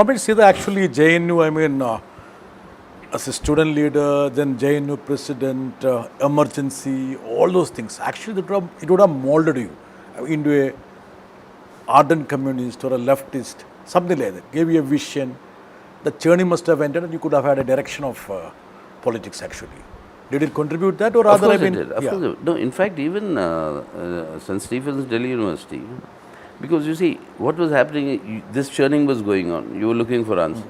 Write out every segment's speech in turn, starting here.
I mean, see, actually JNU, as a student leader, then JNU president, emergency, all those things. Actually, it would have molded you into a ardent communist or a leftist, something like that. Gave you a vision. The journey must have ended, and you could have had a direction of politics. Actually, did it contribute that, or Of rather, course it did. Of course it did. No, in fact, even St. Stephen's, Delhi University, because you see, what was happening, this churning was going on. You were looking for answers.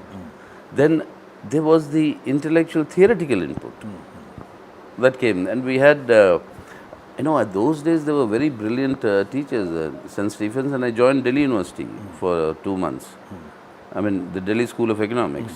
Then there was the intellectual, theoretical input that came. And we had, at those days, there were very brilliant teachers at St. Stephen's, and I joined Delhi University for 2 months. I mean, the Delhi School of Economics.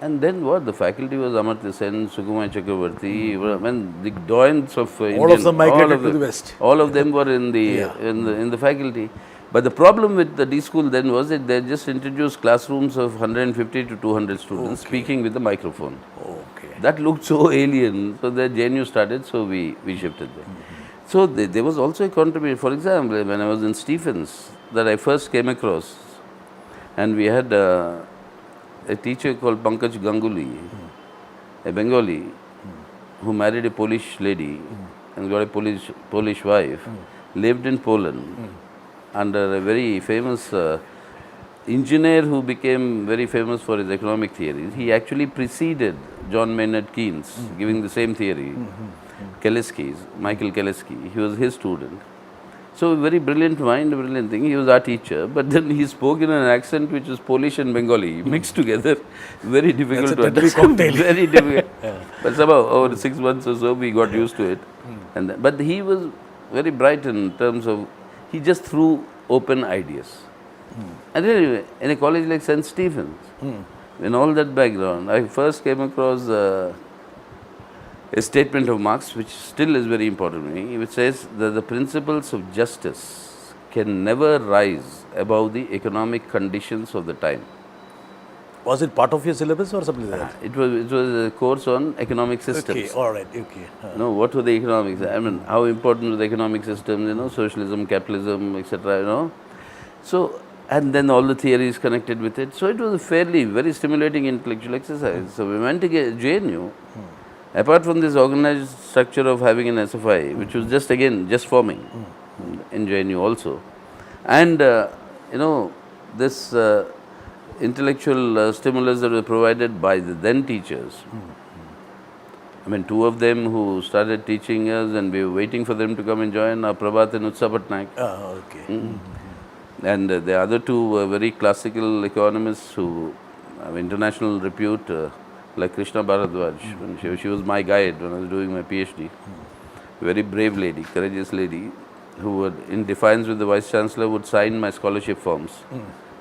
And then what? The faculty was Amartya Sen, Sukumar Chakravarti, the doyens of Indian, all of them migrated to the West. All of them were in the faculty. But the problem with the D school then was that they just introduced classrooms of 150 to 200 students speaking with a microphone. Okay. That looked so alien. So the JNU started, so we shifted there. So there was also a contribution. For example, when I was in Stephens, that I first came across, and we had a teacher called Pankaj Ganguly, a Bengali, who married a Polish lady and got a Polish wife, lived in Poland under a very famous engineer who became very famous for his economic theories. He actually preceded John Maynard Keynes, giving the same theory, Michael Kelesky. He was his student. So a very brilliant mind, a brilliant thing. He was our teacher, but then he spoke in an accent which was Polish and Bengali mixed together. Very difficult to understand. Very difficult. But somehow over 6 months or so we got used to it. But he was very bright in terms of, he just threw open ideas. And anyway, in a college like St. Stephen's, in all that background, I first came across a statement of Marx, which still is very important to me, which says that the principles of justice can never rise above the economic conditions of the time. Was it part of your syllabus or something like that? It was a course on economic systems. Okay, all right, okay. No, what were the economics? I mean, how important were the economic systems, socialism, capitalism, etc., So, and then all the theories connected with it. So it was a very stimulating intellectual exercise. So we went to JNU. Apart from this organized structure of having an SFI, which was just forming in JNU also, and this intellectual stimulus that were provided by the then teachers. I mean, 2 of them who started teaching us, and we were waiting for them to come and join, are Prabhat and Utsa Patnaik. Okay. And the other 2 were very classical economists who have international repute, like Krishna Bharadwaj. She was my guide when I was doing my PhD. Very brave lady, courageous lady, who would, in defiance with the Vice Chancellor, would sign my scholarship forms,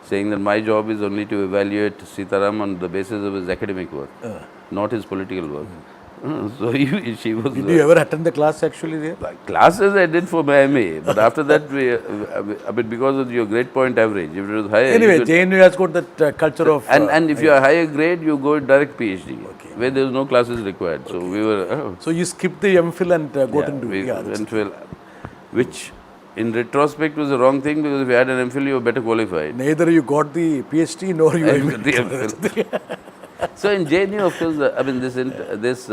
saying that my job is only to evaluate Sitaram on the basis of his academic work, not his political work. So she was. Did you ever attend the class actually there? Classes I did for my MA, but after that, because of your grade point average, if it was higher. Anyway, JNU has got that culture of. And if you are higher grade, you go direct PhD, where there is no classes required. So we were. So you skipped the MPhil and got into MPhil, which in retrospect was the wrong thing, because if you had an MPhil, you were better qualified. Neither you got the PhD nor you got the MPhil. So in JNU, of course, this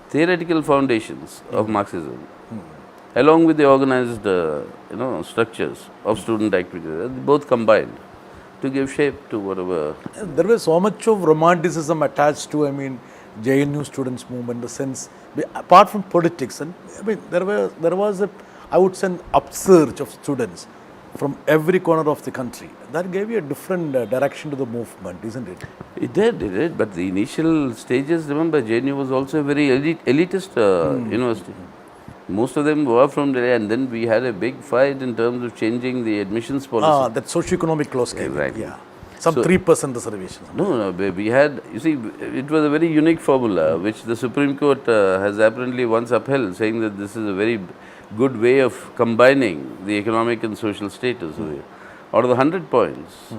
theoretical foundations of Marxism, along with the organized, structures of student activities, both combined to give shape to whatever. There was so much of romanticism attached to, JNU students' movement, in the sense, apart from politics, and there was I would say, an upsurge of students from every corner of the country. That gave you a different direction to the movement, isn't it? It did. But the initial stages, remember, JNU was also a very elitist university. Most of them were from Delhi, and then we had a big fight in terms of changing the admissions policy. That socio-economic clause came. Exactly. Yeah. Some 3% reservation. No, we had, you see, it was a very unique formula, which the Supreme Court has apparently once upheld, saying that this is a very good way of combining the economic and social status. Out of the 100 points,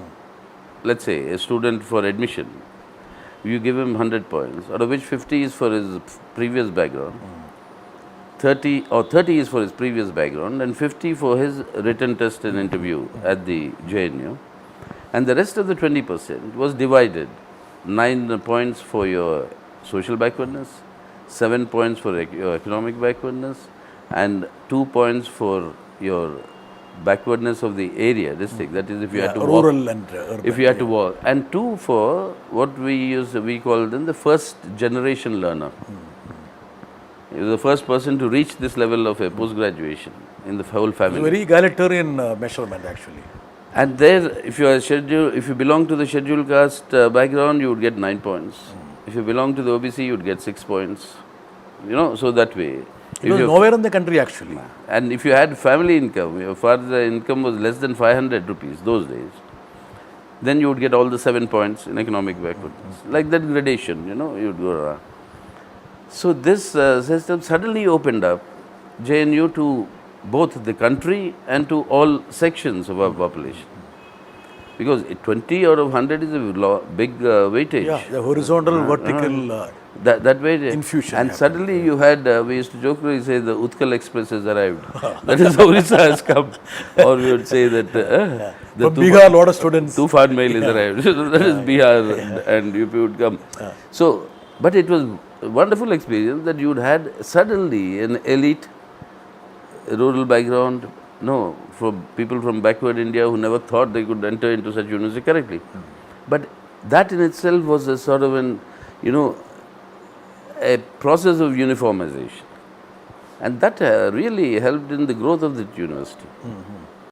let's say a student for admission, you give him 100 points, out of which 50 is for his previous background, 30 is for his previous background, and 50 for his written test and interview at the JNU. And the rest of the 20% was divided. 9 points for your social backwardness, 7 points for your economic backwardness, and 2 points for your backwardness of the area, district. That is, if you had to walk. Rural and urban. If you had to walk. And 2 for what we call them the first generation learner. He was the first person to reach this level of a post-graduation in the whole It's family. a very egalitarian measurement actually. And there, if you belong to the scheduled caste background, you would get 9 points. If you belong to the OBC, you would get 6 points. You know, so that way. It was nowhere in the country actually. And if you had family income, your father's income was less than 500 rupees those days, then you would get all the 7 points in economic backwardness. Like that gradation, you know, you would go around. So this system suddenly opened up JNU to both the country and to all sections of our population. Because 20 out of 100 is a big weightage. Yeah, the horizontal, vertical That way, infusion and happened, suddenly you had, we used to jokingly say the Utkal Express has arrived. That is how Orissa has come. Or we would say that the From Bihar, a lot of students. Tufan Mail is arrived. So that is Bihar and UP would come. So, but it was a wonderful experience that you had suddenly an elite rural background, from people from backward India who never thought they could enter into such university correctly. But that in itself was a sort of a process of uniformization. And that really helped in the growth of the university.